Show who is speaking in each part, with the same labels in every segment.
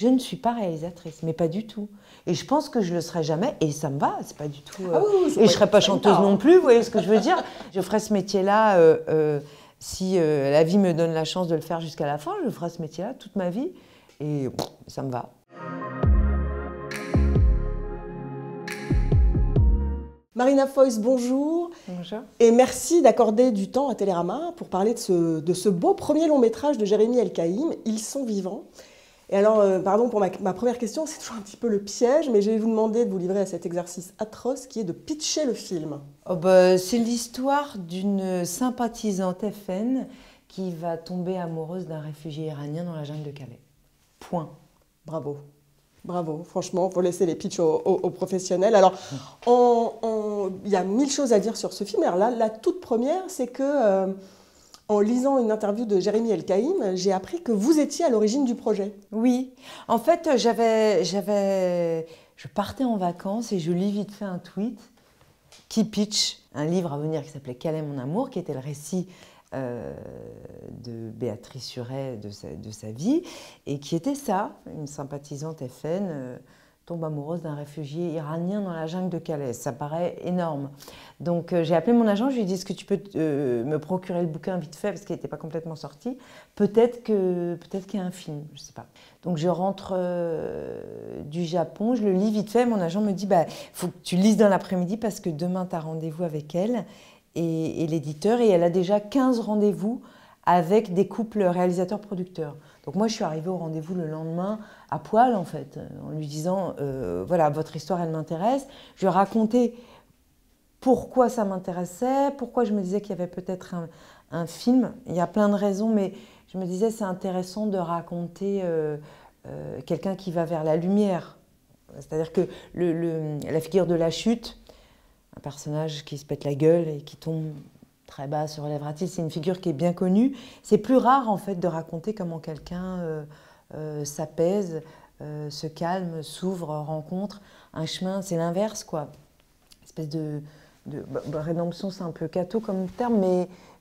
Speaker 1: Je ne suis pas réalisatrice, mais pas du tout. Et je pense que je le serai jamais, et ça me va, c'est pas du tout...
Speaker 2: Ah oui,
Speaker 1: et je serai pas chanteuse non plus, vous voyez ce que je veux dire? Je ferai ce métier-là, si la vie me donne la chance de le faire jusqu'à la fin, je ferai ce métier-là toute ma vie, et ça me va.
Speaker 2: Marina Foïs, bonjour.
Speaker 1: Bonjour.
Speaker 2: Et merci d'accorder du temps à Télérama pour parler de ce beau premier long métrage de Jérémy El-Kaïm, Ils sont vivants. Et alors, pardon pour ma première question, c'est toujours un petit peu le piège, mais je vais vous demander de vous livrer à cet exercice atroce qui est de pitcher le film.
Speaker 1: Oh bah, c'est l'histoire d'une sympathisante FN qui va tomber amoureuse d'un réfugié iranien dans la jungle de Calais. Point.
Speaker 2: Bravo. Bravo, franchement, il faut laisser les pitchs aux professionnels. Alors, il y a 1000 choses à dire sur ce film. Alors là, la toute première, c'est que en lisant une interview de Jérémy El-Kaïm, j'ai appris que vous étiez à l'origine du projet.
Speaker 1: Oui, en fait, je partais en vacances et je lis vite fait un tweet qui pitch un livre à venir qui s'appelait Calais mon amour, qui était le récit de Béatrice Suret, de sa vie, et qui était ça, une sympathisante FN tombe amoureuse d'un réfugié iranien dans la jungle de Calais. Ça paraît énorme. Donc j'ai appelé mon agent, je lui ai dit, est-ce que tu peux me procurer le bouquin vite fait, parce qu'il n'était pas complètement sorti. Peut-être qu'il y a un film, je ne sais pas. Donc je rentre du Japon, je le lis vite fait, mon agent me dit, bah, faut que tu lises dans l'après-midi, parce que demain tu as rendez-vous avec elle et l'éditeur, et elle a déjà 15 rendez-vous avec des couples réalisateurs-producteurs. Donc moi, je suis arrivée au rendez-vous le lendemain à poil, en fait, en lui disant, voilà, votre histoire, elle m'intéresse. Je lui ai raconté pourquoi ça m'intéressait, pourquoi je me disais qu'il y avait peut-être un film. Il y a plein de raisons, mais je me disais, c'est intéressant de raconter quelqu'un qui va vers la lumière. C'est-à-dire que la figure de la chute, un personnage qui se pète la gueule et qui tombe très bas se relèvera-t-il, c'est une figure qui est bien connue. C'est plus rare en fait de raconter comment quelqu'un s'apaise, se calme, s'ouvre, rencontre un chemin. C'est l'inverse quoi. Une espèce de rédemption, c'est un peu catho comme terme,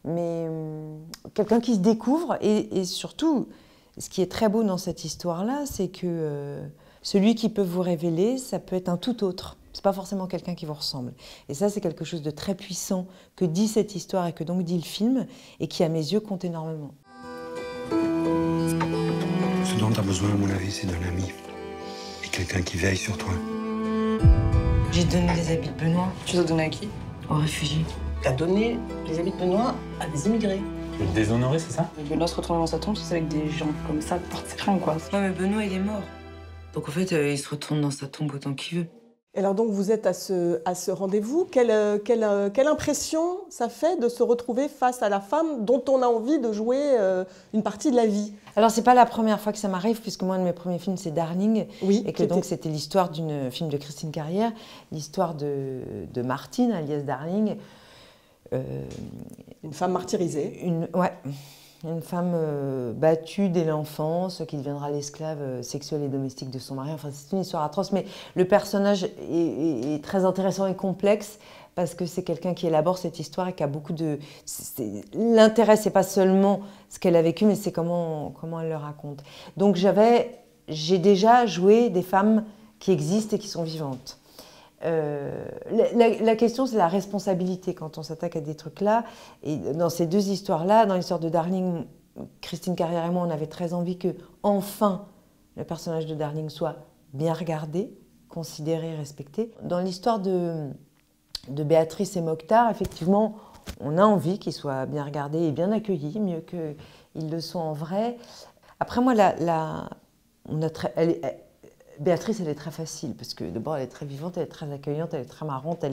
Speaker 1: mais quelqu'un qui se découvre et surtout, ce qui est très beau dans cette histoire-là, c'est que celui qui peut vous révéler, ça peut être un tout autre. C'est pas forcément quelqu'un qui vous ressemble. Et ça, c'est quelque chose de très puissant que dit cette histoire et que donc dit le film, et qui, à mes yeux, compte énormément.
Speaker 3: Ce dont tu as besoin, à mon avis, c'est d'un ami. Et quelqu'un qui veille sur toi.
Speaker 1: J'ai donné les habits de Benoît.
Speaker 4: Tu les as donnés à qui?
Speaker 1: Aux réfugiés.
Speaker 4: T'as donné les habits de Benoît à des immigrés.
Speaker 5: Tu veux le déshonorer, c'est ça?
Speaker 4: Benoît se retourne dans sa tombe, c'est avec des gens comme ça, porte ses craintes, quoi.
Speaker 1: Ouais, mais Benoît, il est mort. Donc en fait, il se retourne dans sa tombe autant qu'il veut.
Speaker 2: Et alors donc vous êtes à ce rendez-vous. Quelle impression ça fait de se retrouver face à la femme dont on a envie de jouer une partie de la vie?
Speaker 1: Alors c'est pas la première fois que ça m'arrive, puisque moi, un de mes premiers films, c'est Darling.
Speaker 2: Oui,
Speaker 1: et que donc c'était l'histoire d'un film de Christine Carrière, l'histoire de Martine, alias Darling.
Speaker 2: Une femme martyrisée.
Speaker 1: Une femme battue dès l'enfance, qui deviendra l'esclave sexuelle et domestique de son mari. Enfin, c'est une histoire atroce, mais le personnage est très intéressant et complexe parce que c'est quelqu'un qui élabore cette histoire et qui a beaucoup de... L'intérêt, c'est pas seulement ce qu'elle a vécu, mais c'est comment elle le raconte. Donc j'ai déjà joué des femmes qui existent et qui sont vivantes. La question, c'est la responsabilité quand on s'attaque à des trucs-là. Et dans ces deux histoires-là, dans l'histoire de Darling, Christine Carrière et moi, on avait très envie que, enfin, le personnage de Darling soit bien regardé, considéré, respecté. Dans l'histoire de Béatrice et Mokhtar, effectivement, on a envie qu'il soit bien regardé et bien accueilli, mieux qu'ils le sont en vrai. Après, moi, Béatrice, elle est très facile, parce que d'abord, elle est très vivante, elle est très accueillante, elle est très marrante,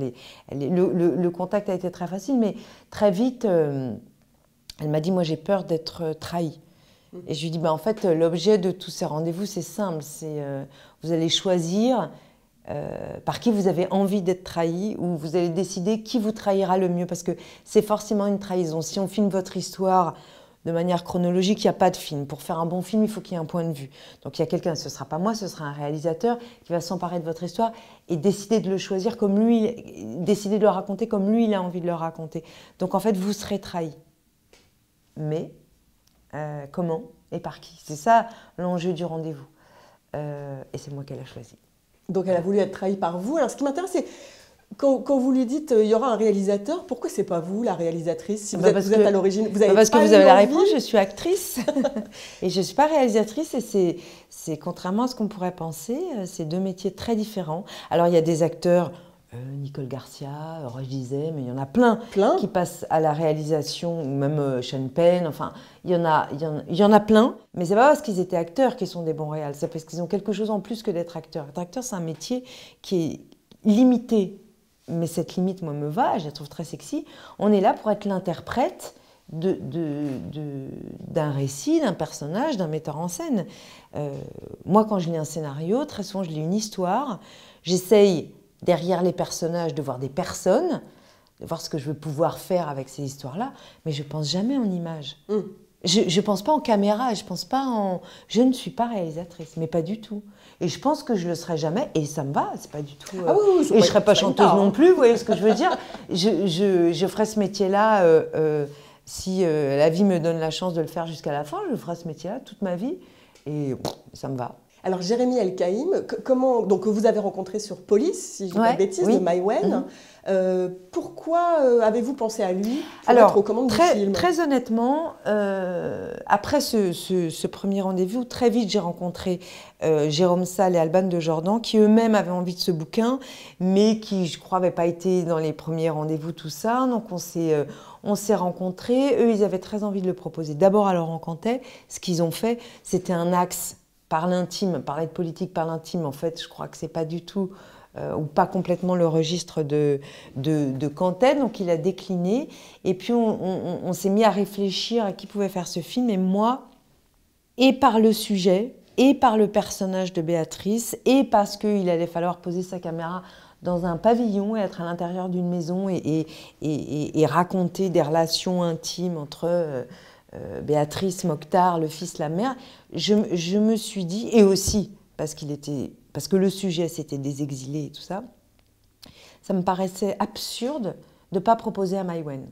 Speaker 1: le contact a été très facile, mais très vite, elle m'a dit, moi j'ai peur d'être trahie. Et je lui dis, bah, en fait, l'objet de tous ces rendez-vous, c'est simple, vous allez choisir par qui vous avez envie d'être trahi, ou vous allez décider qui vous trahira le mieux, parce que c'est forcément une trahison. Si on filme votre histoire de manière chronologique, il n'y a pas de film. Pour faire un bon film, il faut qu'il y ait un point de vue. Donc il y a quelqu'un, ce ne sera pas moi, ce sera un réalisateur qui va s'emparer de votre histoire et décider de le choisir comme lui, décider de le raconter comme lui, il a envie de le raconter. Donc en fait, vous serez trahi. Mais comment et par qui? C'est ça l'enjeu du rendez-vous. et c'est moi qu'elle a choisi.
Speaker 2: Donc elle a voulu être trahie par vous. Alors ce qui m'intéresse, c'est quand vous lui dites il y aura un réalisateur, pourquoi c'est pas vous la réalisatrice si vous êtes à l'origine?
Speaker 1: Parce que vous avez la réponse, je suis actrice et je ne suis pas réalisatrice, et c'est contrairement à ce qu'on pourrait penser, c'est deux métiers très différents. Alors il y a des acteurs, Nicole Garcia, Roche Dizem, mais il y en a plein qui passent à la réalisation, ou même Sean Penn, enfin il y en a plein, mais c'est pas parce qu'ils étaient acteurs qu'ils sont des bons réals, c'est parce qu'ils ont quelque chose en plus que d'être acteurs. Être acteur, c'est un métier qui est limité. Mais cette limite, moi, me va, je la trouve très sexy. On est là pour être l'interprète d'un récit, d'un personnage, d'un metteur en scène. Moi, quand je lis un scénario, très souvent, je lis une histoire. J'essaye, derrière les personnages, de voir des personnes, de voir ce que je veux pouvoir faire avec ces histoires-là, mais je ne pense jamais en images. Je ne pense pas en caméra, je pense pas en... Je ne suis pas réalisatrice, mais pas du tout. Et je pense que je ne le serai jamais, et ça me va, c'est pas du tout...
Speaker 2: Ah oui,
Speaker 1: et je ne serai pas chanteuse non plus, vous voyez ce que je veux dire. Je ferai ce métier-là, si la vie me donne la chance de le faire jusqu'à la fin, je ferai ce métier-là toute ma vie, et ça me va.
Speaker 2: Alors Jérémy El-Kaïm, donc vous avez rencontré sur Police, si je dis pas de bêtises, de Maïwenn. Pourquoi avez-vous pensé à lui pour être aux commandes du film?
Speaker 1: Très honnêtement, après ce premier rendez-vous, très vite j'ai rencontré Jérôme Salle et Alban de Jordan, qui eux-mêmes avaient envie de ce bouquin, mais qui, je crois, n'avaient pas été dans les premiers rendez-vous, tout ça. Donc on s'est rencontrés. Eux, ils avaient très envie de le proposer. D'abord à Laurent Cantet, ce qu'ils ont fait, c'était un axe par l'intime, parler de politique par l'intime. En fait, je crois que c'est pas du tout, ou pas complètement le registre de Cantet, donc il a décliné. Et puis on s'est mis à réfléchir à qui pouvait faire ce film. Et moi, et par le sujet, et par le personnage de Béatrice, et parce qu'il allait falloir poser sa caméra dans un pavillon et être à l'intérieur d'une maison et raconter des relations intimes entre Béatrice, Mokhtar, le fils, la mère, je me suis dit, et aussi parce que le sujet c'était des exilés et tout ça, ça me paraissait absurde de ne pas proposer à Maïwenn,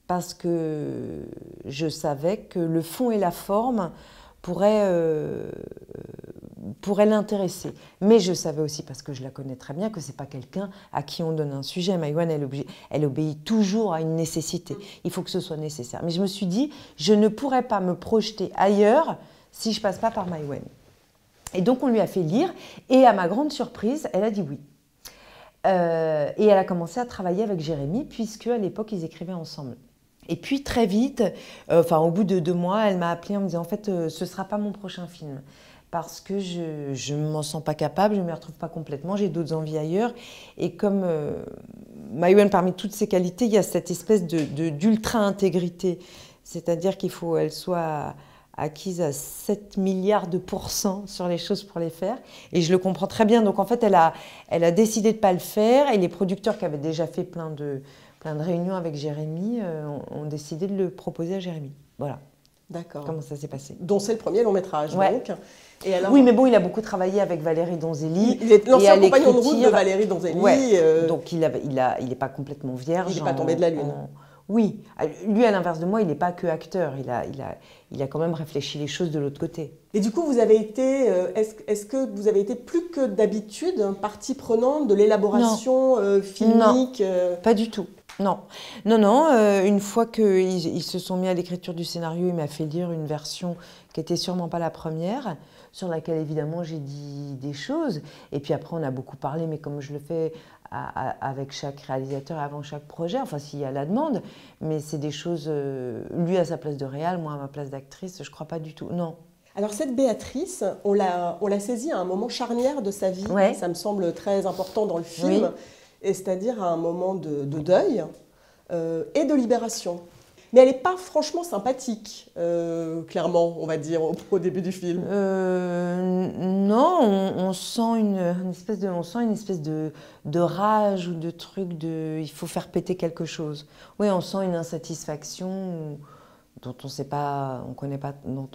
Speaker 1: parce que je savais que le fond et la forme pourraient l'intéresser. Mais je savais aussi, parce que je la connais très bien, que ce n'est pas quelqu'un à qui on donne un sujet. Maïwenn, elle obéit toujours à une nécessité. Il faut que ce soit nécessaire. Mais je me suis dit, je ne pourrais pas me projeter ailleurs si je ne passe pas par Maïwenn. Et donc on lui a fait lire, et à ma grande surprise, elle a dit oui. Et elle a commencé à travailler avec Jérémy, puisque à l'époque, ils écrivaient ensemble. Et puis très vite, au bout de 2 mois, elle m'a appelée en me disant, en fait, ce ne sera pas mon prochain film, parce que je ne m'en sens pas capable, je ne m'y retrouve pas complètement, j'ai d'autres envies ailleurs. Et comme Maïwenn, parmi toutes ses qualités, il y a cette espèce d'ultra-intégrité, c'est-à-dire qu'il faut qu'elle soit acquise à 7 milliards de % sur les choses pour les faire. Et je le comprends très bien. Donc en fait, elle a décidé de ne pas le faire, et les producteurs qui avaient déjà fait plein de réunions avec Jérémy ont décidé de le proposer à Jérémy. Voilà.
Speaker 2: D'accord.
Speaker 1: Comment ça s'est passé.
Speaker 2: Donc c'est le premier long métrage, donc.
Speaker 1: Et alors, oui, mais bon, il a beaucoup travaillé avec Valérie Donzelli.
Speaker 2: Il est l'ancien compagnon de route de Valérie Donzelli.
Speaker 1: Ouais. Donc il n'est pas complètement vierge.
Speaker 2: Il n'est pas tombé de la lune.
Speaker 1: Oui. Lui, à l'inverse de moi, il n'est pas que acteur. Il a quand même réfléchi les choses de l'autre côté.
Speaker 2: Et du coup, vous avez été, est-ce que vous avez été plus que d'habitude partie prenante de l'élaboration filmique?
Speaker 1: Non, pas du tout. Non. Une fois qu'ils se sont mis à l'écriture du scénario, il m'a fait lire une version qui n'était sûrement pas la première, sur laquelle évidemment j'ai dit des choses. Et puis après, on a beaucoup parlé, mais comme je le fais avec chaque réalisateur avant chaque projet, enfin s'il y a la demande, mais c'est des choses, lui à sa place de réal, moi à ma place d'actrice, je crois pas du tout, non.
Speaker 2: Alors cette Béatrice, on l'a saisie à un moment charnière de sa vie, ça me semble très important dans le film, et c'est-à-dire à un moment de deuil et de libération. Mais elle n'est pas franchement sympathique, clairement, on va dire, au début du film.
Speaker 1: Non, on sent une espèce de rage ou de truc il faut faire péter quelque chose. Oui, on sent une insatisfaction dont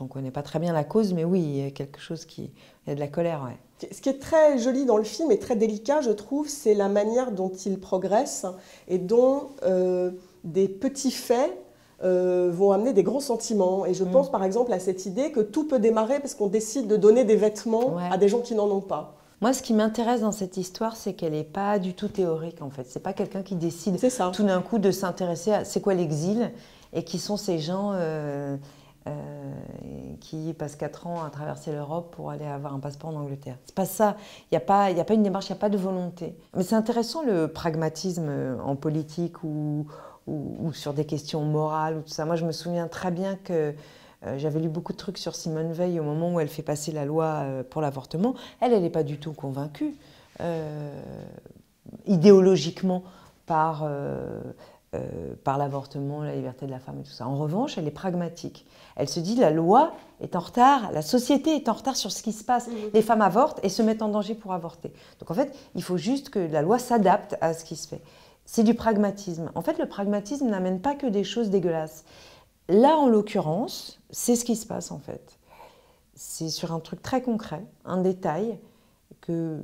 Speaker 1: on connaît pas très bien la cause, mais oui, il y a quelque chose il y a de la colère, ouais.
Speaker 2: Ce qui est très joli dans le film et très délicat, je trouve, c'est la manière dont il progresse et dont des petits faits vont amener des grands sentiments. Et je pense par exemple à cette idée que tout peut démarrer parce qu'on décide de donner des vêtements à des gens qui n'en ont pas.
Speaker 1: Moi, ce qui m'intéresse dans cette histoire, c'est qu'elle n'est pas du tout théorique, en fait. C'est pas quelqu'un qui décide tout d'un coup de s'intéresser à c'est quoi l'exil et qui sont ces gens qui passent 4 ans à traverser l'Europe pour aller avoir un passeport en Angleterre. C'est pas ça. Il n'y a pas une démarche, il n'y a pas de volonté. Mais c'est intéressant le pragmatisme en politique ou sur des questions morales ou tout ça. Moi, je me souviens très bien que j'avais lu beaucoup de trucs sur Simone Veil au moment où elle fait passer la loi pour l'avortement. Elle n'est pas du tout convaincue idéologiquement par l'avortement, la liberté de la femme et tout ça. En revanche, elle est pragmatique. Elle se dit la loi est en retard, la société est en retard sur ce qui se passe. Les femmes avortent et se mettent en danger pour avorter. Donc en fait, il faut juste que la loi s'adapte à ce qui se fait. C'est du pragmatisme. En fait, le pragmatisme n'amène pas que des choses dégueulasses. Là, en l'occurrence, c'est ce qui se passe en fait. C'est sur un truc très concret, un détail, que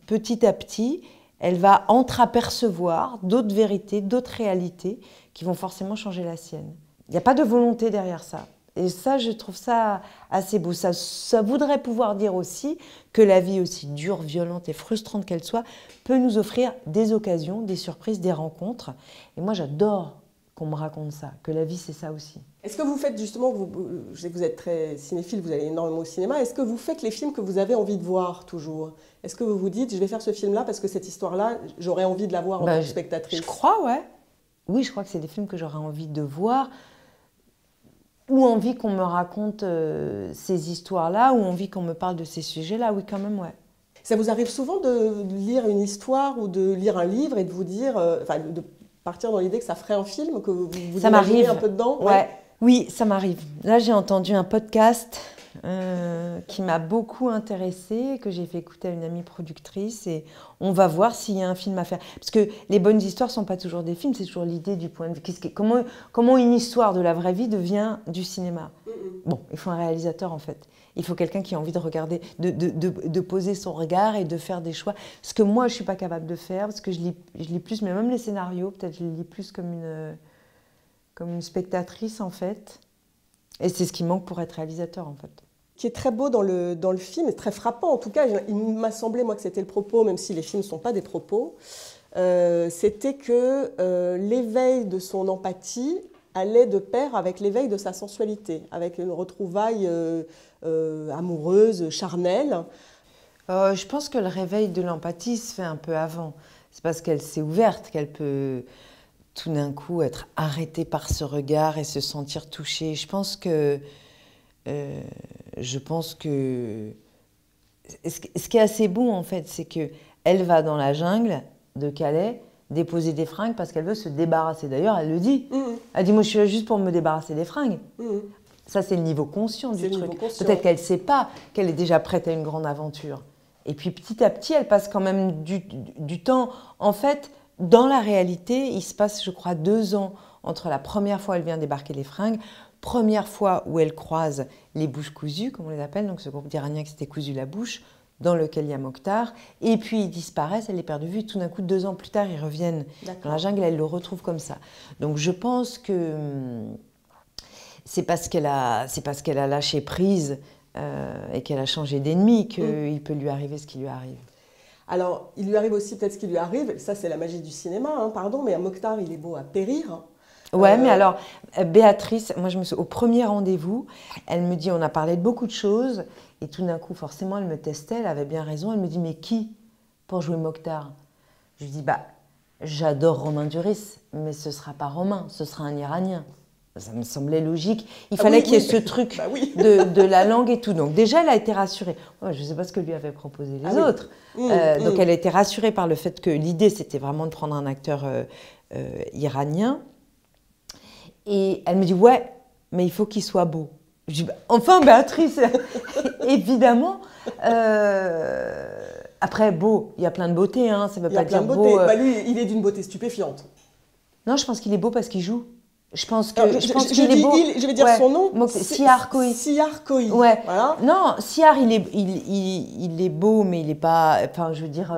Speaker 1: petit à petit, elle va entreapercevoir d'autres vérités, d'autres réalités qui vont forcément changer la sienne. Il n'y a pas de volonté derrière ça. Et ça, je trouve ça assez beau. Ça voudrait pouvoir dire aussi que la vie, aussi dure, violente et frustrante qu'elle soit, peut nous offrir des occasions, des surprises, des rencontres. Et moi, j'adore qu'on me raconte ça, que la vie, c'est ça aussi.
Speaker 2: Est-ce que vous faites justement, je sais que vous êtes très cinéphile, vous allez énormément au cinéma, est-ce que vous faites les films que vous avez envie de voir toujours? Est-ce que vous vous dites, je vais faire ce film-là parce que cette histoire-là, j'aurais envie de la voir en tant que spectatrice?
Speaker 1: Je crois, ouais. Oui, je crois que c'est des films que j'aurais envie de voir, ou envie qu'on me raconte ces histoires-là, ou envie qu'on me parle de ces sujets-là, oui, quand même, ouais.
Speaker 2: Ça vous arrive souvent de lire une histoire ou de lire un livre et de vous dire, de partir dans l'idée que ça ferait un film, que vous imaginez un peu dedans?
Speaker 1: Ouais. Oui, ça m'arrive. Là, j'ai entendu un podcast qui m'a beaucoup intéressée, que j'ai fait écouter à une amie productrice, et on va voir s'il y a un film à faire. Parce que les bonnes histoires ne sont pas toujours des films, c'est toujours l'idée du point de vue. Comment une histoire de la vraie vie devient du cinéma? Bon, il faut un réalisateur en fait. Il faut quelqu'un qui a envie de regarder, de poser son regard et de faire des choix. Ce que moi, je ne suis pas capable de faire, parce que je lis plus, mais même les scénarios, peut-être je les lis plus comme une spectatrice en fait. Et c'est ce qui manque pour être réalisateur en fait.
Speaker 2: Qui est très beau dans le film, et très frappant en tout cas, il m'a semblé moi que c'était le propos, même si les films ne sont pas des propos, c'était que l'éveil de son empathie allait de pair avec l'éveil de sa sensualité, avec une retrouvaille amoureuse, charnelle.
Speaker 1: Je pense que le réveil de l'empathie se fait un peu avant. C'est parce qu'elle s'est ouverte qu'elle peut tout d'un coup être arrêtée par ce regard et se sentir touchée. Je pense que ce qui est assez beau en fait, c'est qu'elle va dans la jungle de Calais déposer des fringues parce qu'elle veut se débarrasser. D'ailleurs, elle le dit. Elle dit, moi je suis là juste pour me débarrasser des fringues. Ça, c'est le niveau conscient du truc. Peut-être qu'elle ne sait pas qu'elle est déjà prête à une grande aventure. Et puis petit à petit, elle passe quand même du temps. En fait, dans la réalité, il se passe, je crois, 2 ans entre la première fois où elle vient débarquer les fringues, première fois où elle croise les bouches cousues, comme on les appelle, donc ce groupe d'Iraniens qui s'était cousu la bouche, dans lequel il y a Mokhtar, et puis ils disparaissent, elle les perd de vue, tout d'un coup, 2 ans plus tard, ils reviennent dans la jungle, elle le retrouve comme ça. Donc je pense que c'est parce qu'elle a lâché prise et qu'elle a changé d'ennemi qu'il peut lui arriver ce qui lui arrive.
Speaker 2: Alors, il lui arrive aussi peut-être ce qui lui arrive, ça c'est la magie du cinéma, hein, pardon, mais Mokhtar, il est beau à périr.
Speaker 1: Ouais, mais alors, Béatrice, moi je me souviens, au premier rendez-vous, elle me dit, on a parlé de beaucoup de choses, et tout d'un coup, forcément, elle me testait, elle avait bien raison, elle me dit, mais qui pour jouer Mokhtar? Je lui dis, j'adore Romain Duris, mais ce ne sera pas Romain, ce sera un Iranien. Ça me semblait logique. Il fallait qu'il y ait ce truc de la langue et tout. Donc déjà, elle a été rassurée. Ouais, je ne sais pas ce que lui avaient proposé les autres. Donc elle a été rassurée par le fait que l'idée, c'était vraiment de prendre un acteur iranien. Et elle me dit, ouais, mais il faut qu'il soit beau. Je dis, enfin, Béatrice, évidemment. Après, beau, il y a plein de beauté. Hein, ça veut pas dire beau.
Speaker 2: Lui, il est d'une beauté stupéfiante.
Speaker 1: Non, je pense qu'il est beau parce qu'il joue. Je pense qu'il
Speaker 2: est beau. Je vais dire son nom.
Speaker 1: Siyar Kohi.
Speaker 2: Siyar Kohi.
Speaker 1: Ouais.
Speaker 2: Voilà.
Speaker 1: Non, Siyar, il est beau, mais il n'est pas. Enfin, je veux dire,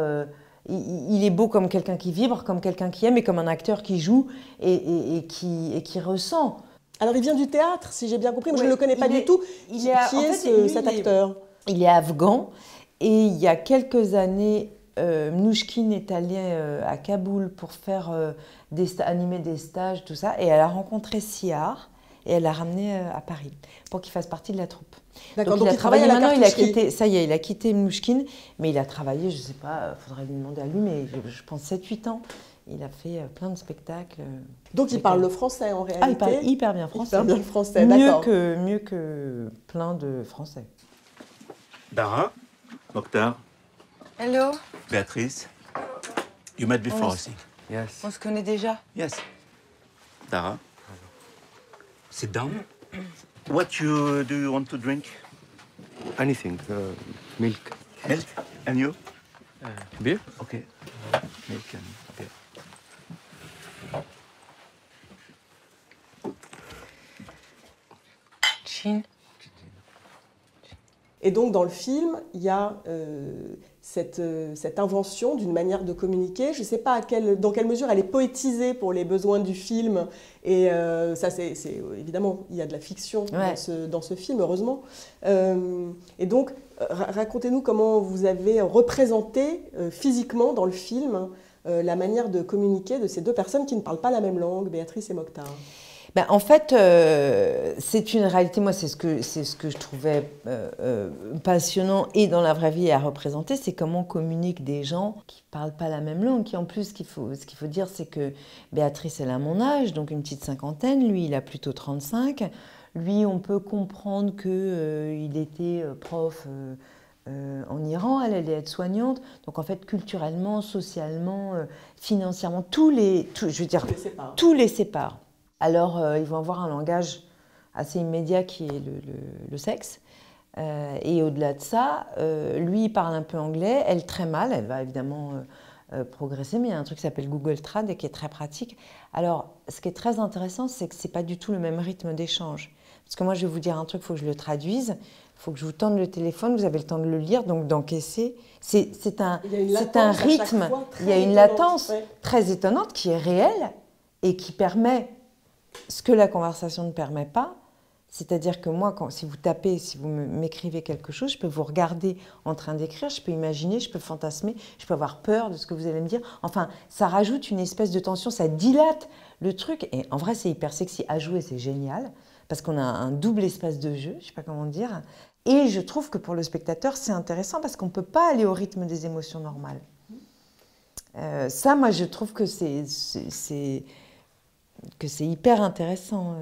Speaker 1: il est beau comme quelqu'un qui vibre, comme quelqu'un qui aime et comme un acteur qui joue et qui ressent.
Speaker 2: Alors il vient du théâtre, si j'ai bien compris, mais je
Speaker 1: Ouais,
Speaker 2: ne le connais pas du tout. Qui est cet acteur?
Speaker 1: Il est afghan et il y a quelques années, Mnouchkine est allée à Kaboul pour faire animer des stages, tout ça, et elle a rencontré Sihar et elle l'a ramené à Paris pour qu'il fasse partie de la troupe.
Speaker 2: D'accord,
Speaker 1: donc il a
Speaker 2: travaille
Speaker 1: travaillé,
Speaker 2: à la
Speaker 1: maintenant il a
Speaker 2: cartoucherie.
Speaker 1: quitté, ça y est, il a quitté Mnouchkine, mais il a travaillé, je ne sais pas, il faudrait lui demander à lui, mais je pense 7-8 ans. Il a fait plein de spectacles.
Speaker 2: Donc il parle le français en réalité.
Speaker 1: Ah, il parle hyper bien français.
Speaker 2: Hyper bien le français, d'accord.
Speaker 1: Mieux que plein de Français.
Speaker 5: Dara, Mokhtar,
Speaker 6: Hello,
Speaker 5: Béatrice. You met before, I think.
Speaker 3: Yes.
Speaker 6: on se connaît déjà.
Speaker 5: Yes. Dara. Sit down. What do you want to drink?
Speaker 3: Anything. Milk.
Speaker 5: Milk. And you?
Speaker 3: Beer?
Speaker 5: Okay. Milk and beer.
Speaker 6: Chin.
Speaker 2: Et donc dans le film, il y a cette invention d'une manière de communiquer. Je ne sais pas dans quelle mesure elle est poétisée pour les besoins du film. Et ça, c'est évidemment, il y a de la fiction dans ce film, heureusement. Et donc, racontez-nous comment vous avez représenté physiquement dans le film la manière de communiquer de ces deux personnes qui ne parlent pas la même langue, Béatrice et Mokhtar.
Speaker 1: Ben, en fait, c'est une réalité, moi c'est ce que je trouvais passionnant et dans la vraie vie à représenter, c'est comment communiquent des gens qui ne parlent pas la même langue, qui en plus, ce qu'il faut dire, c'est que Béatrice, elle a mon âge, donc une petite cinquantaine, lui il a plutôt 35, lui on peut comprendre qu'il était prof en Iran, elle est aide-soignante, donc en fait culturellement, socialement, financièrement, tous les séparent. Alors, ils vont avoir un langage assez immédiat qui est le sexe. Et au-delà de ça, lui, il parle un peu anglais, elle très mal, elle va évidemment progresser, mais il y a un truc qui s'appelle Google Trad et qui est très pratique. Alors, ce qui est très intéressant, c'est que ce n'est pas du tout le même rythme d'échange. Parce que moi, je vais vous dire un truc, il faut que je le traduise, il faut que je vous tende le téléphone, vous avez le temps de le lire, donc d'encaisser. C'est un rythme, il y a une latence très étonnante qui est réelle et qui permet ce que la conversation ne permet pas, c'est-à-dire que moi, si vous tapez, si vous m'écrivez quelque chose, je peux vous regarder en train d'écrire, je peux imaginer, je peux fantasmer, je peux avoir peur de ce que vous allez me dire. Enfin, ça rajoute une espèce de tension, ça dilate le truc. Et en vrai, c'est hyper sexy à jouer, c'est génial, parce qu'on a un double espace de jeu, je ne sais pas comment dire. Et je trouve que pour le spectateur, c'est intéressant parce qu'on ne peut pas aller au rythme des émotions normales. Ça, moi, je trouve que c'est hyper intéressant.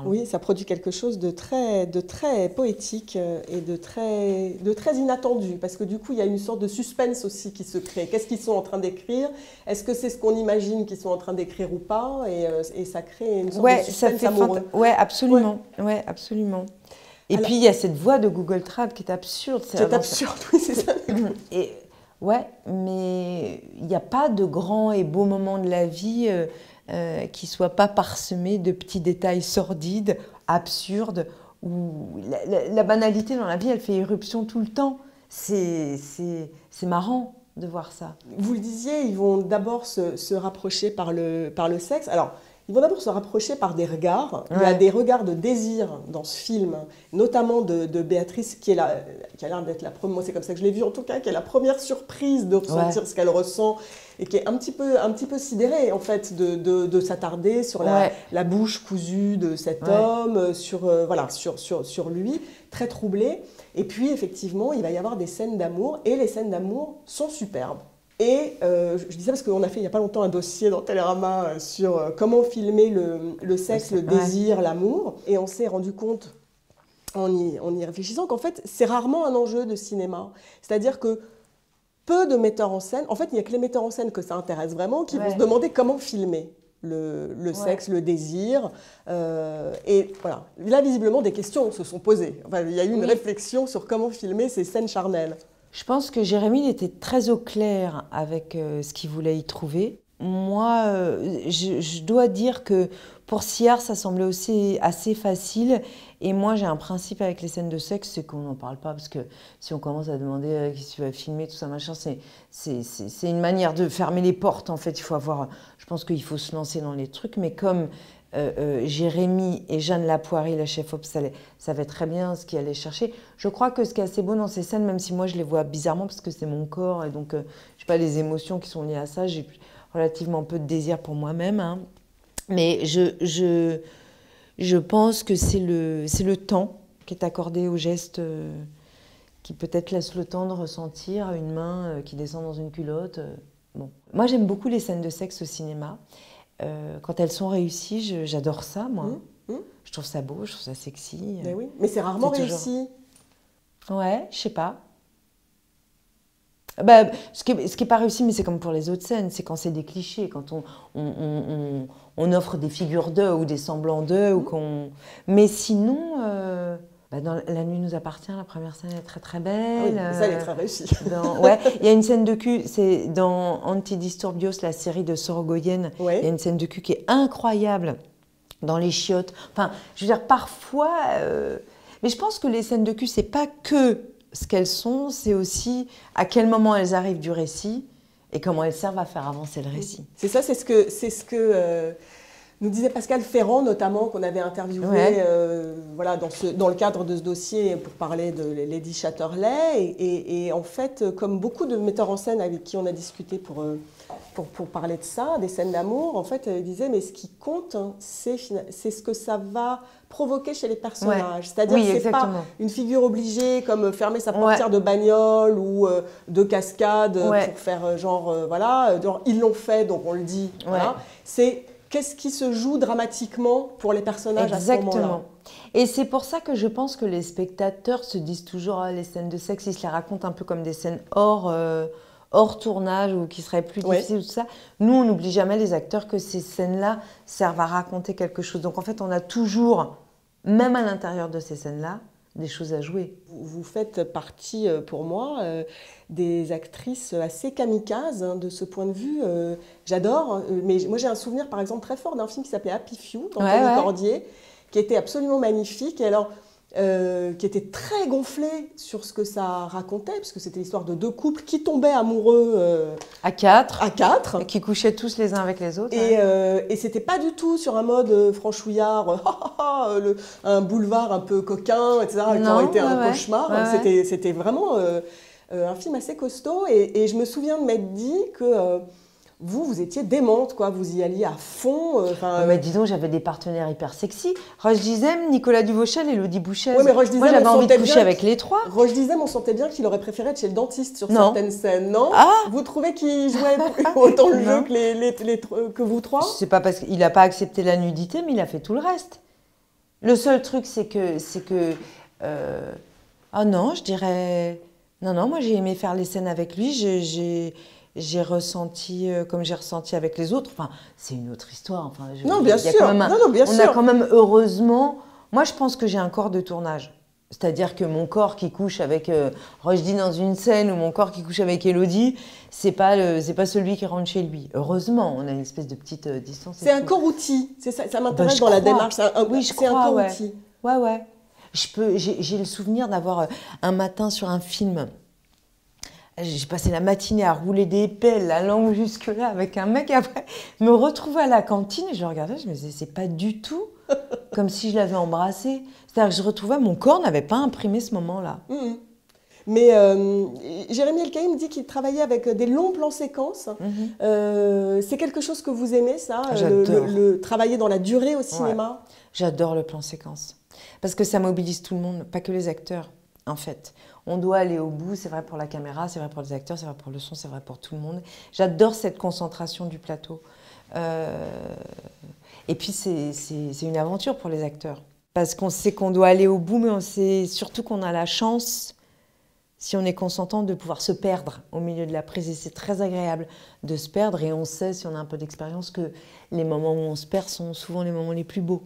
Speaker 2: Oui, ça produit quelque chose de très poétique et de très inattendu, parce que du coup, il y a une sorte de suspense aussi qui se crée. Qu'est-ce qu'ils sont en train d'écrire? Est-ce que c'est ce qu'on imagine qu'ils sont en train d'écrire ou pas? Et ça crée une sorte de suspense amoureux.
Speaker 1: Oui, absolument. Ouais, absolument. Et alors, puis, il y a cette voix de Google Trad qui est absurde.
Speaker 2: C'est absurde, oui, c'est ça.
Speaker 1: Et, ouais, mais il n'y a pas de grands et beaux moments de la vie qui ne soient pas parsemés de petits détails sordides, absurdes, où la banalité dans la vie, elle fait irruption tout le temps. C'est marrant de voir ça.
Speaker 2: Vous le disiez, ils vont d'abord se rapprocher par le sexe. Alors, ils vont d'abord se rapprocher par des regards. Ouais. Il y a des regards de désir dans ce film, notamment de Béatrice, qui a l'air d'être la première, moi c'est comme ça que je l'ai vue en tout cas, qui est la première surprise de ressentir ce qu'elle ressent, et qui est un petit peu sidérée en fait de s'attarder sur la bouche cousue de cet homme, sur lui, très troublée. Et puis effectivement, il va y avoir des scènes d'amour, et les scènes d'amour sont superbes. Et je dis ça parce qu'on a fait il n'y a pas longtemps un dossier dans Télérama sur comment filmer le sexe, le désir, l'amour. Et on s'est rendu compte, en y réfléchissant, qu'en fait, c'est rarement un enjeu de cinéma. C'est-à-dire que peu de metteurs en scène, en fait, il n'y a que les metteurs en scène que ça intéresse vraiment, qui vont se demander comment filmer le sexe, le désir. Et voilà, là, visiblement, des questions se sont posées. Enfin, il y a eu une réflexion sur comment filmer ces scènes charnelles.
Speaker 1: Je pense que Jérémie était très au clair avec ce qu'il voulait y trouver. moi, je dois dire que pour Sillard, ça semblait aussi assez facile. Et moi, j'ai un principe avec les scènes de sexe, c'est qu'on n'en parle pas. Parce que si on commence à demander qui tu vas filmer, tout ça, machin, c'est une manière de fermer les portes, en fait. Il faut avoir, je pense qu'il faut se lancer dans les trucs. Mais comme Jérémy et Jeanne Lapoirie, la chef op, savaient très bien ce qu'ils allaient chercher, je crois que ce qui est assez beau dans ces scènes, même si moi je les vois bizarrement, parce que c'est mon corps, et donc, je sais pas, les émotions qui sont liées à ça, j'ai relativement peu de désir pour moi-même, hein. Mais je pense que c'est le temps qui est accordé au geste qui peut-être laisse le temps de ressentir une main qui descend dans une culotte. Bon. Moi, j'aime beaucoup les scènes de sexe au cinéma. Quand elles sont réussies, j'adore ça, moi. Je trouve ça beau, je trouve ça sexy.
Speaker 2: Mais oui, mais c'est rarement réussi.
Speaker 1: Ouais, je sais pas. Bah, ce qui est pas réussi, mais c'est comme pour les autres scènes, c'est quand c'est des clichés, quand on offre des figures d'eux ou des semblants d'eux, ou qu'on... Mais sinon, bah dans La nuit nous appartient, la première scène est très très belle.
Speaker 2: Ah oui, ça, elle est très réussie.
Speaker 1: Ouais, il y a une scène de cul, c'est dans Antidisturbios, la série de Sorogoyen,
Speaker 2: ouais.
Speaker 1: Il y a une scène de cul qui est incroyable, dans les chiottes. Enfin, je veux dire, parfois... Mais je pense que les scènes de cul, c'est pas que ce qu'elles sont, c'est aussi à quel moment elles arrivent du récit et comment elles servent à faire avancer le récit.
Speaker 2: C'est ça, c'est ce que nous disait Pascal Ferrand, notamment, qu'on avait interviewé voilà, dans le cadre de ce dossier pour parler de Lady Chatterley. Et en fait, comme beaucoup de metteurs en scène avec qui on a discuté pour parler de ça, des scènes d'amour, en fait, il disait, mais ce qui compte, hein, c'est ce que ça va provoquer chez les personnages.
Speaker 1: Ouais.
Speaker 2: C'est-à-dire
Speaker 1: Oui,
Speaker 2: que c'est pas une figure obligée comme fermer sa portière de bagnole ou de cascade pour faire voilà, ils l'ont fait, donc on le dit. Ouais. Voilà. C'est qu'est-ce qui se joue dramatiquement pour les personnages à ce moment-là.
Speaker 1: Et c'est pour ça que je pense que les spectateurs se disent toujours les scènes de sexe, ils se les racontent un peu comme des scènes hors tournage ou qui seraient plus difficiles, tout ça. Nous, on n'oublie jamais les acteurs que ces scènes-là servent à raconter quelque chose. Donc en fait, on a toujours, même à l'intérieur de ces scènes-là, des choses à jouer.
Speaker 2: Vous faites partie, pour moi, des actrices assez kamikazes, hein, de ce point de vue. J'adore, mais moi j'ai un souvenir par exemple très fort d'un film qui s'appelait Happy Few, d'Anthony Cordier, qui était absolument magnifique. Et alors, qui était très gonflé sur ce que ça racontait, parce que c'était l'histoire de deux couples qui tombaient amoureux
Speaker 1: à quatre,
Speaker 2: et
Speaker 1: qui couchaient tous les uns avec les autres.
Speaker 2: Et c'était pas du tout sur un mode franchouillard, un boulevard un peu coquin, etc., qui aurait été un cauchemar. C'était vraiment un film assez costaud, et je me souviens de m'être dit que vous étiez démente, quoi. Vous y alliez à fond.
Speaker 1: Mais dis donc, j'avais des partenaires hyper sexy. Roche Dizem, Nicolas Duvauchel et Elodie Bouchez.
Speaker 2: Ouais, mais Roche Dizem,
Speaker 1: moi, j'avais envie de coucher avec les trois.
Speaker 2: Roche Dizem, on sentait bien qu'il aurait préféré être chez le dentiste sur certaines scènes, non? Vous trouvez qu'il jouait autant le jeu que vous trois?
Speaker 1: C'est pas parce qu'il n'a pas accepté la nudité, mais il a fait tout le reste. Le seul truc, c'est que ah non, je dirais... Non, moi, j'ai aimé faire les scènes avec lui. J'ai ressenti comme j'ai ressenti avec les autres. Enfin, c'est une autre histoire. Enfin,
Speaker 2: non, bien sûr.
Speaker 1: On a quand même, heureusement... Moi, je pense que j'ai un corps de tournage. C'est-à-dire que mon corps qui couche avec Rochdy dans une scène ou mon corps qui couche avec Elodie, c'est pas celui qui rentre chez lui. Heureusement, on a une espèce de petite distance.
Speaker 2: C'est un corps-outil. Ça m'intéresse dans la démarche.
Speaker 1: Oui, je crois,
Speaker 2: c'est un corps-outil.
Speaker 1: Ouais. J'ai le souvenir d'avoir un matin sur un film... J'ai passé la matinée à rouler des pelles, la langue jusque-là, avec un mec. Après, me retrouver à la cantine et je regardais, je me disais, c'est pas du tout comme si je l'avais embrassé. C'est-à-dire que je retrouvais, mon corps n'avait pas imprimé ce moment-là.
Speaker 2: Mais Jérémy Elkaïm dit qu'il travaillait avec des longs plans séquences. C'est quelque chose que vous aimez, ça, le travailler dans la durée au cinéma?
Speaker 1: J'adore le plan séquence. Parce que ça mobilise tout le monde, pas que les acteurs, en fait. On doit aller au bout, c'est vrai pour la caméra, c'est vrai pour les acteurs, c'est vrai pour le son, c'est vrai pour tout le monde. J'adore cette concentration du plateau. Et puis c'est une aventure pour les acteurs. Parce qu'on sait qu'on doit aller au bout, mais on sait surtout qu'on a la chance, si on est consentant, de pouvoir se perdre au milieu de la prise. Et c'est très agréable de se perdre. Et on sait, si on a un peu d'expérience, que les moments où on se perd sont souvent les moments les plus beaux.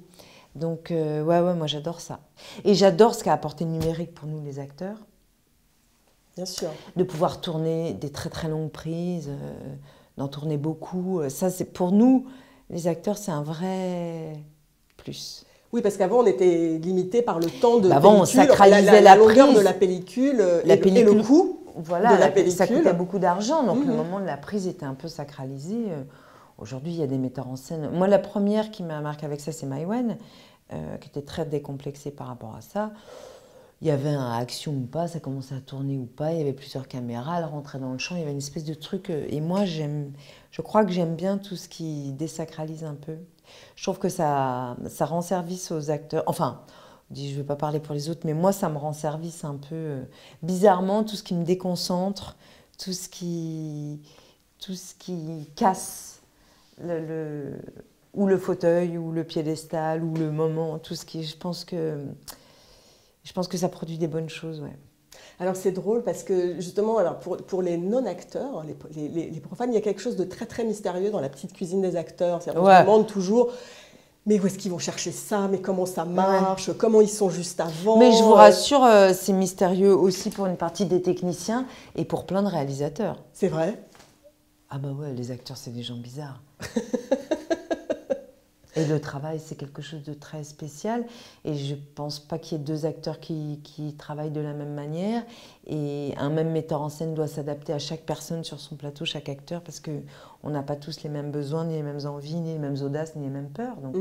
Speaker 1: Donc moi j'adore ça. Et j'adore ce qu'a apporté le numérique pour nous les acteurs.
Speaker 2: Bien sûr.
Speaker 1: De pouvoir tourner des très très longues prises, d'en tourner beaucoup. Ça, c'est pour nous, les acteurs, c'est un vrai plus.
Speaker 2: Oui, parce qu'avant, on était limité par le temps de
Speaker 1: Avant, on
Speaker 2: pellicule,
Speaker 1: sacralisait
Speaker 2: la longueur
Speaker 1: prise.
Speaker 2: de la pellicule,
Speaker 1: La
Speaker 2: et
Speaker 1: pellicule,
Speaker 2: le coût
Speaker 1: voilà,
Speaker 2: de la pellicule.
Speaker 1: Ça coûtait beaucoup d'argent, donc le moment de la prise était un peu sacralisé. Aujourd'hui, il y a des metteurs en scène. Moi, la première qui m'a marqué avec ça, c'est Maïwenn, qui était très décomplexée par rapport à ça. Il y avait un action ou pas, ça commençait à tourner ou pas, il y avait plusieurs caméras, elle rentrait dans le champ, il y avait une espèce de truc. Et moi, je crois que j'aime bien tout ce qui désacralise un peu. Je trouve que ça rend service aux acteurs. Enfin, je ne vais pas parler pour les autres, mais moi, ça me rend service un peu. Bizarrement, tout ce qui me déconcentre, tout ce qui casse ou le fauteuil, ou le piédestal, ou le moment, tout ce qui. Je pense que ça produit des bonnes choses, ouais.
Speaker 2: Alors c'est drôle parce que justement, alors pour les non-acteurs, les profanes, il y a quelque chose de très très mystérieux dans la petite cuisine des acteurs. On se demande toujours, mais où est-ce qu'ils vont chercher ça? Mais comment ça marche? Comment ils sont juste avant?
Speaker 1: Mais je vous rassure, c'est mystérieux aussi pour une partie des techniciens et pour plein de réalisateurs.
Speaker 2: C'est vrai?
Speaker 1: Ah bah ouais, les acteurs, c'est des gens bizarres. Et le travail, c'est quelque chose de très spécial. Et je ne pense pas qu'il y ait deux acteurs qui travaillent de la même manière. Et un même metteur en scène doit s'adapter à chaque personne sur son plateau, chaque acteur, parce qu'on n'a pas tous les mêmes besoins, ni les mêmes envies, ni les mêmes audaces, ni les mêmes peurs. Donc,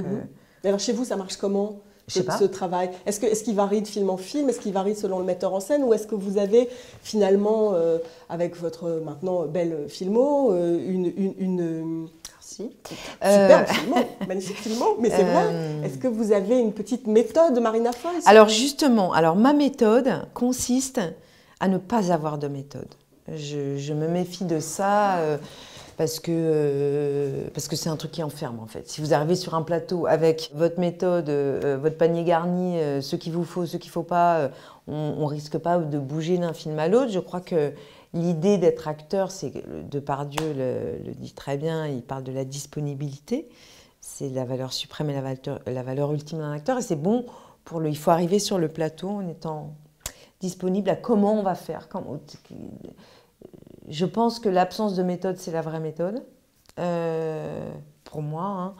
Speaker 2: Et alors chez vous, ça marche comment, ce travail? Est-ce qu'il varie de film en film? Est-ce qu'il varie selon le metteur en scène? Ou est-ce que vous avez finalement, avec votre maintenant belle filmo, superbe filmo, magnifique filmo, mais c'est vrai. Est-ce que vous avez une petite méthode, Marina Foïs?
Speaker 1: Alors justement, ma méthode consiste à ne pas avoir de méthode. Je me méfie de ça parce que c'est un truc qui enferme en fait. Si vous arrivez sur un plateau avec votre méthode, votre panier garni, ce qu'il vous faut, ce qu'il ne faut pas, on ne risque pas de bouger d'un film à l'autre. Je crois que l'idée d'être acteur, c'est Depardieu le dit très bien, il parle de la disponibilité. C'est la valeur suprême et la valeur ultime d'un acteur. Et c'est bon il faut arriver sur le plateau en étant disponible à comment on va faire. Je pense que l'absence de méthode, c'est la vraie méthode. Pour moi,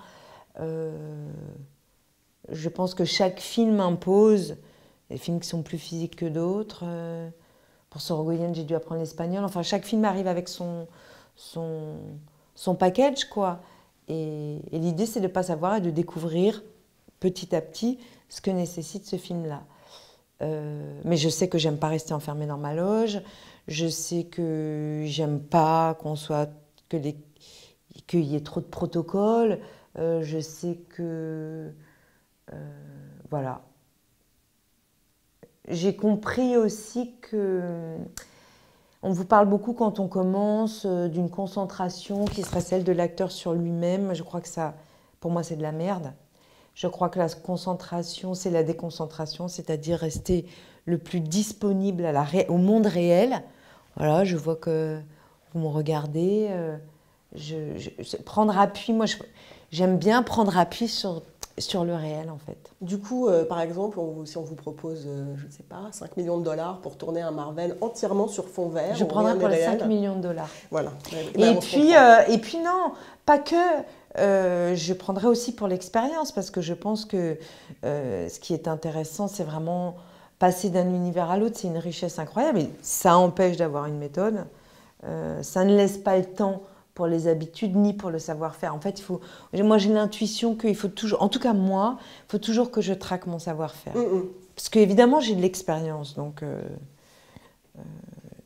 Speaker 1: je pense que chaque film impose, des films qui sont plus physiques que d'autres. Pour Sorogoyen, j'ai dû apprendre l'espagnol. Enfin, chaque film arrive avec son package, quoi. Et l'idée, c'est de ne pas savoir et de découvrir petit à petit ce que nécessite ce film-là. Mais je sais que j'aime pas rester enfermée dans ma loge. Je sais que j'aime pas qu'il y ait trop de protocoles. Je sais que... voilà. J'ai compris aussi que... On vous parle beaucoup quand on commence d'une concentration qui serait celle de l'acteur sur lui-même. Je crois que ça, pour moi, c'est de la merde. Je crois que la concentration, c'est la déconcentration, c'est-à-dire rester le plus disponible au monde réel. Voilà, je vois que vous me regardez. Prendre appui, moi, j'aime bien prendre appui sur le réel, en fait.
Speaker 2: Du coup, par exemple, si on vous propose, je ne sais pas, 5 millions de dollars pour tourner un Marvel entièrement sur fond vert,
Speaker 1: je prendrais pour les 5 millions de dollars.
Speaker 2: Voilà.
Speaker 1: Et puis non, pas que. Je prendrais aussi pour l'expérience, parce que je pense que ce qui est intéressant, c'est vraiment passer d'un univers à l'autre. C'est une richesse incroyable. Et ça empêche d'avoir une méthode. Ça ne laisse pas le temps pour les habitudes, ni pour le savoir-faire. En fait, moi, j'ai l'intuition qu'il faut toujours, en tout cas moi, il faut toujours que je traque mon savoir-faire. Parce qu'évidemment, j'ai de l'expérience, donc...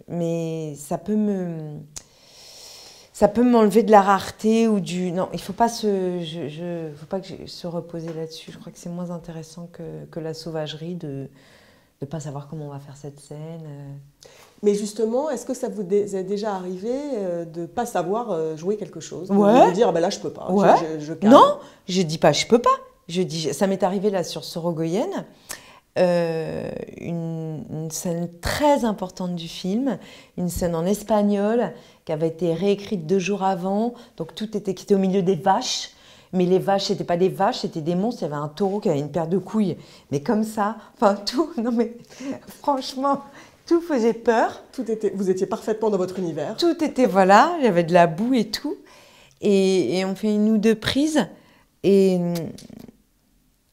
Speaker 1: mais ça peut m'enlever de la rareté ou du... Non, il ne faut pas se reposer là-dessus. Je crois que c'est moins intéressant que la sauvagerie de ne pas savoir comment on va faire cette scène.
Speaker 2: Mais justement, est-ce que ça vous est déjà arrivé de ne pas savoir jouer quelque chose?
Speaker 1: Ouais.
Speaker 2: De dire, ben là, je ne peux pas.
Speaker 1: Ouais.
Speaker 2: Je
Speaker 1: non, je ne dis pas, je ne peux pas. Je dis, ça m'est arrivé là sur Sorogoyen, une scène très importante du film, une scène en espagnol qui avait été réécrite 2 jours avant, donc qui était au milieu des vaches. Mais les vaches, c'était pas des vaches, c'était des monstres. Il y avait un taureau qui avait une paire de couilles, mais comme ça, enfin tout. Non mais franchement, Tout faisait peur.
Speaker 2: Vous étiez parfaitement dans votre univers.
Speaker 1: Tout était, voilà, il y avait de la boue et tout. Et on fait une ou deux prises. Et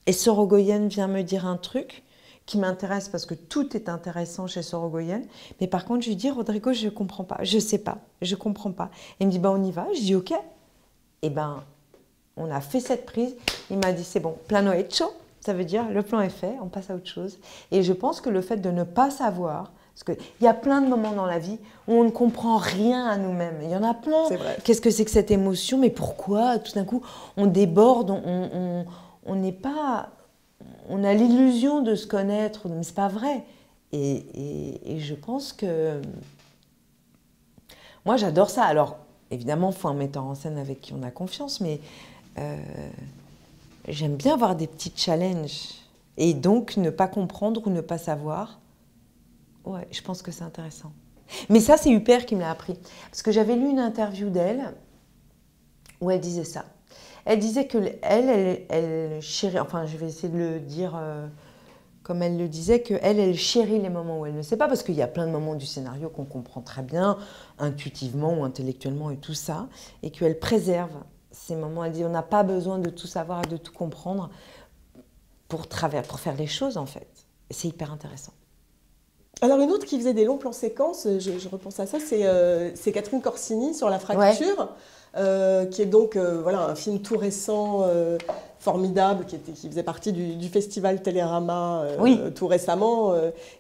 Speaker 1: Sorogoyen vient me dire un truc qui m'intéresse parce que tout est intéressant chez Sorogoyen. Mais par contre, je lui dis, Rodrigo, je ne comprends pas, je ne sais pas, je ne comprends pas. Et il me dit, on y va. Je dis, ok. Et on a fait cette prise. Il m'a dit, c'est bon, plano hecho. Ça veut dire, le plan est fait, on passe à autre chose. Et je pense que le fait de ne pas savoir, parce qu'il y a plein de moments dans la vie où on ne comprend rien à nous-mêmes. Il y en a plein.
Speaker 2: C'est vrai.
Speaker 1: Qu'est-ce que c'est que cette émotion? Mais pourquoi tout d'un coup on déborde, on n'est pas... On a l'illusion de se connaître, mais ce n'est pas vrai. Et je pense que... Moi, j'adore ça. Alors, évidemment, il faut un metteur en scène avec qui on a confiance, mais j'aime bien avoir des petits challenges. Et donc, ne pas comprendre ou ne pas savoir, ouais, je pense que c'est intéressant. Mais ça, c'est Huppert qui me l'a appris. Parce que j'avais lu une interview d'elle où elle disait ça. Elle disait qu'elle chérit, enfin je vais essayer de le dire comme elle le disait, elle chérit les moments où elle ne sait pas, parce qu'il y a plein de moments du scénario qu'on comprend très bien, intuitivement ou intellectuellement et tout ça, et qu'elle préserve ces moments. Elle dit on n'a pas besoin de tout savoir et de tout comprendre pour faire les choses en fait. Et c'est hyper intéressant.
Speaker 2: Alors une autre qui faisait des longs plans séquences, je repense à ça, c'est Catherine Corsini sur La Fracture. Ouais. Qui est donc voilà, un film tout récent, formidable, qui faisait partie du festival Télérama
Speaker 1: oui.
Speaker 2: Tout récemment,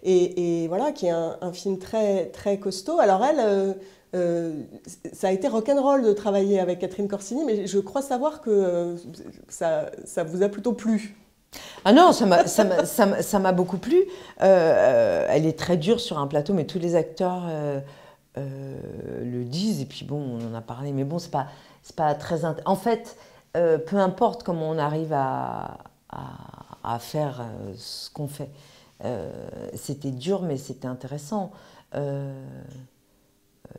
Speaker 2: et voilà, qui est un film très, très costaud. Alors elle, ça a été rock'n'roll de travailler avec Catherine Corsini, mais je crois savoir que ça vous a plutôt plu.
Speaker 1: Ah non, ça m'a beaucoup plu. Elle est très dure sur un plateau, mais tous les acteurs... le disent, et puis bon, on en a parlé, mais bon, c'est pas très... En fait, peu importe comment on arrive à faire ce qu'on fait. C'était dur, mais c'était intéressant.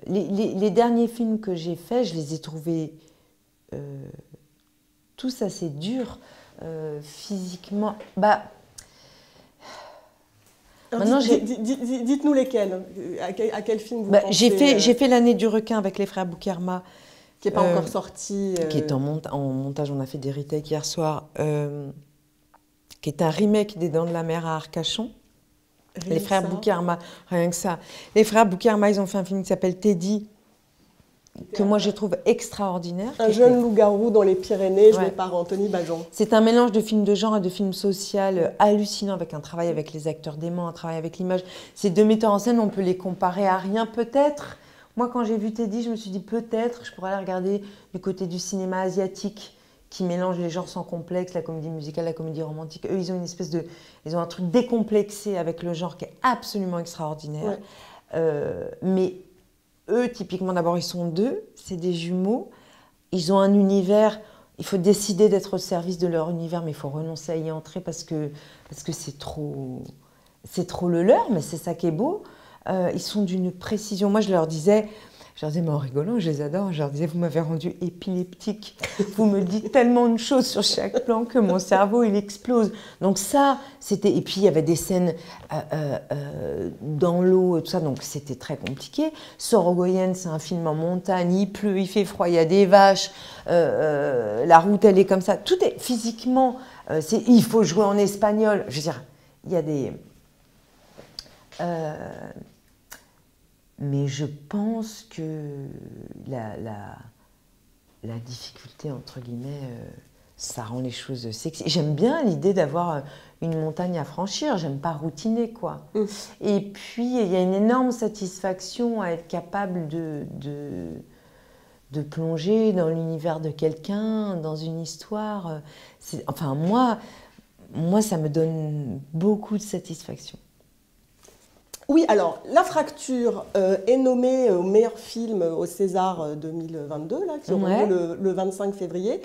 Speaker 1: Les derniers films que j'ai faits, je les ai trouvés tous assez durs, physiquement.
Speaker 2: Maintenant, dites-nous lesquels, à quel film vous pensez.
Speaker 1: J'ai fait L'année du requin avec les frères Boukerma.
Speaker 2: Qui n'est pas encore sorti.
Speaker 1: Qui est en montage, on a fait des retakes hier soir. Qui est un remake des Dents de la Mer à Arcachon. Les frères Boukerma, rien que ça. Les frères Boukerma, ils ont fait un film qui s'appelle Teddy, que moi je trouve extraordinaire.
Speaker 2: Un jeune loup-garou dans les Pyrénées, joué par Anthony Bajon.
Speaker 1: C'est un mélange de films de genre et de films social hallucinant, avec un travail avec les acteurs déments, un travail avec l'image. Ces deux metteurs en scène, on peut les comparer à rien peut-être. Moi quand j'ai vu Teddy, je me suis dit peut-être je pourrais aller regarder du côté du cinéma asiatique qui mélange les genres sans complexe, la comédie musicale, la comédie romantique. Eux, ils ont une espèce de... Ils ont un truc décomplexé avec le genre qui est absolument extraordinaire. Ouais. Mais eux, typiquement, d'abord, ils sont deux, c'est des jumeaux. Ils ont un univers, il faut décider d'être au service de leur univers, mais il faut renoncer à y entrer parce que c'est trop le leur, mais c'est ça qui est beau. Ils sont d'une précision. Moi, je leur disais, mais en rigolant, je les adore, je leur disais, vous m'avez rendu épileptique. Vous me dites tellement de choses sur chaque plan que mon cerveau, il explose. Donc ça, c'était... Et puis, il y avait des scènes dans l'eau, tout ça, donc c'était très compliqué. Sorogoyen, c'est un film en montagne, il pleut, il fait froid, il y a des vaches, la route, elle est comme ça. Tout est physiquement... il faut jouer en espagnol. Je veux dire, il y a des... mais je pense que la difficulté, entre guillemets, ça rend les choses sexy. J'aime bien l'idée d'avoir une montagne à franchir, j'aime pas routiner, quoi. Et puis, il y a une énorme satisfaction à être capable de plonger dans l'univers de quelqu'un, dans une histoire. Enfin, moi, ça me donne beaucoup de satisfaction.
Speaker 2: Oui, alors, La Fracture est nommée au meilleur film au César 2022, là, qui aura lieu le 25 février.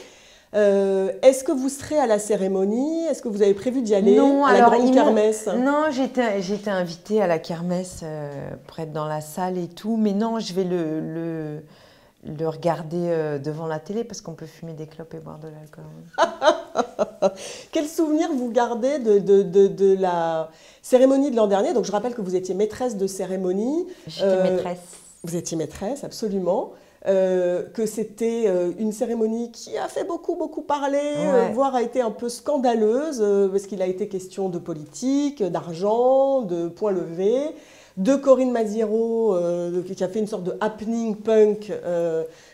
Speaker 2: Est-ce que vous serez à la cérémonie? Est-ce que vous avez prévu d'y aller à la grande kermesse?
Speaker 1: Non, j'étais invitée à la kermesse pour être dans la salle et tout, mais non, je vais le regarder devant la télé parce qu'on peut fumer des clopes et boire de l'alcool.
Speaker 2: Quel souvenir vous gardez de la cérémonie de l'an dernier? Donc je rappelle que vous étiez maîtresse de cérémonie.
Speaker 1: J'étais maîtresse.
Speaker 2: Vous étiez maîtresse, absolument. Que c'était une cérémonie qui a fait beaucoup parler,
Speaker 1: Ouais.
Speaker 2: voire a été un peu scandaleuse, parce qu'il a été question de politique, d'argent, de points levés, de Corinne Maziero, qui a fait une sorte de happening punk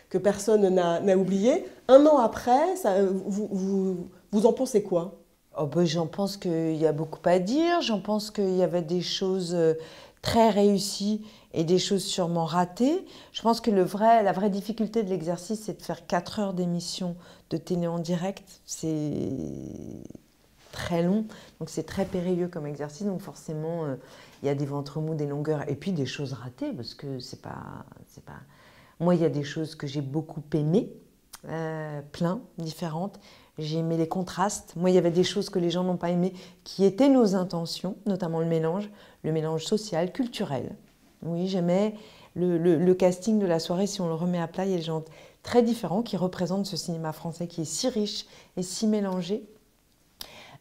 Speaker 2: que personne n'a oublié. Un an après, vous en pensez quoi?
Speaker 1: Oh ben, j'en pense qu'il y a beaucoup à dire, j'en pense qu'il y avait des choses très réussies et des choses sûrement ratées. Je pense que la vraie difficulté de l'exercice, c'est de faire 4 heures d'émission de télé en direct. C'est très long, donc c'est très périlleux comme exercice. Donc forcément, il y a des ventres mous, des longueurs, et puis des choses ratées, parce que c'est pas... Moi, il y a des choses que j'ai beaucoup aimées, plein, différentes. J'ai aimé les contrastes. Moi, il y avait des choses que les gens n'ont pas aimées, qui étaient nos intentions, notamment le mélange social, culturel. Oui, j'aimais le casting de la soirée. Si on le remet à plat, il y a des gens très différents qui représentent ce cinéma français qui est si riche et si mélangé.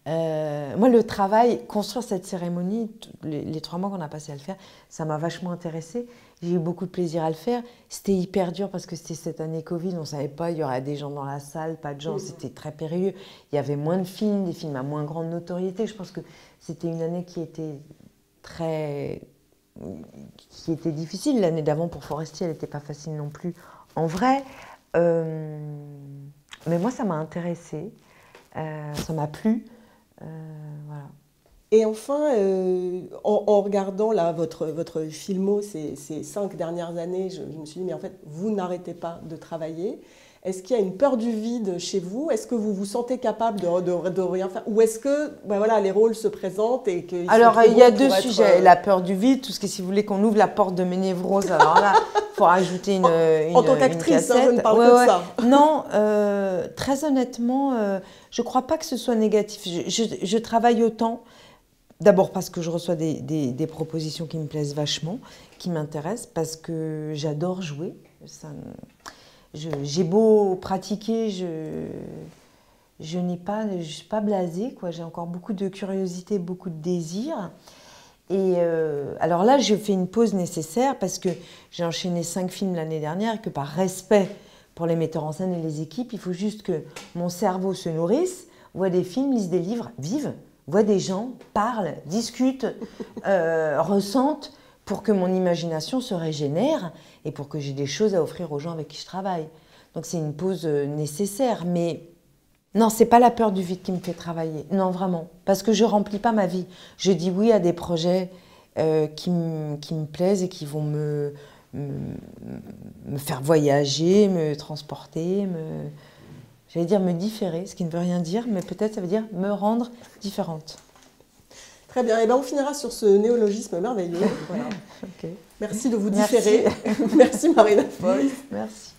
Speaker 1: Moi, le travail, construire cette cérémonie, les 3 mois qu'on a passé à le faire, ça m'a vachement intéressée. J'ai eu beaucoup de plaisir à le faire. C'était hyper dur parce que c'était cette année Covid, on ne savait pas, il y aurait des gens dans la salle, pas de gens, c'était très périlleux. Il y avait moins de films, des films à moins grande notoriété. Je pense que c'était une année qui était difficile. L'année d'avant pour Forestier, elle n'était pas facile non plus en vrai. Mais moi, ça m'a intéressée, ça m'a plu. Voilà.
Speaker 2: Et enfin, en regardant là, votre filmo ces 5 dernières années, je me suis dit, mais en fait, vous n'arrêtez pas de travailler. Est-ce qu'il y a une peur du vide chez vous? Est-ce que vous vous sentez capable de rien faire? Ou est-ce que voilà, les rôles se présentent et que...
Speaker 1: Alors, il y a 2 sujets. La peur du vide, tout ce que si vous voulez qu'on ouvre la porte de mes névroses, alors là, il faut rajouter une
Speaker 2: en tant qu'actrice, je ne parle que de ça.
Speaker 1: Non, très honnêtement, je ne crois pas que ce soit négatif. Je travaille autant, d'abord parce que je reçois des propositions qui me plaisent vachement, qui m'intéressent, parce que j'adore jouer. J'ai beau pratiquer, je ne suis pas blasée, quoi. J'ai encore beaucoup de curiosité, beaucoup de désir. Et alors là, je fais une pause nécessaire parce que j'ai enchaîné 5 films l'année dernière et que par respect pour les metteurs en scène et les équipes, il faut juste que mon cerveau se nourrisse, voit des films, lise des livres, vive, voit des gens, parle, discute, ressentent, pour que mon imagination se régénère et pour que j'ai des choses à offrir aux gens avec qui je travaille. Donc c'est une pause nécessaire, mais non, c'est pas la peur du vide qui me fait travailler. Non, vraiment, parce que je remplis pas ma vie. Je dis oui à des projets qui me plaisent et qui vont me faire voyager, me transporter, j'allais dire me différer, ce qui ne veut rien dire, mais peut-être ça veut dire me rendre différente.
Speaker 2: Très bien, et bien on finira sur ce néologisme merveilleux. Voilà.
Speaker 1: Okay.
Speaker 2: Merci de vous différer. Merci Marina Foïs.
Speaker 1: Merci.